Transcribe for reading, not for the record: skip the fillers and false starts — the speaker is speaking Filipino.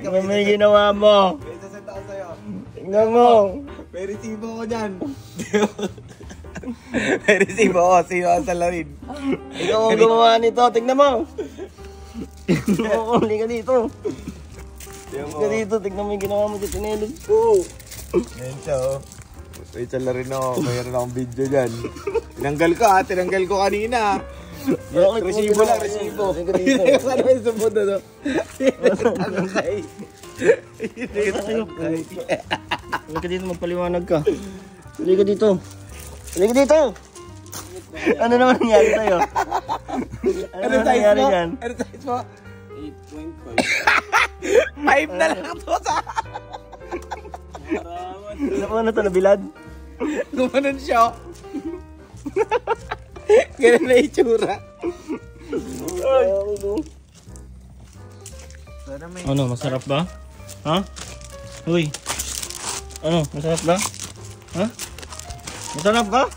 Ano may ginawa mo? May sasenta ko sa'yo. Tingnan mo. May resibo ko dyan. May resibo ko. Sino ang salarin? Ikaw ang gumawa nito. Tingnan mo. Huli ka dito. Huli ka dito. Tingnan mo yung ginawa mo dito. Tinelog ko. Ngayon siya oh. May salarin ako. Mayroon akong video dyan. Tinanggal ko ha. Tinanggal ko kanina. Resibo lang. Resibo. Ano yung sumod na to? Huli ka dito. Magpaliwanag ka. Huli ka dito. Huli ka dito. Ano naman nangyari sa'yo? Ano nangyari dyan? Ano size mo? 8.5. 5 na lang to sa... Ano to, nabilad? Gumanon siya. Ganun na itsura. Ano, masarap ba? Ha? Uy. Ano, masarap ba? Ha? Masarap ba?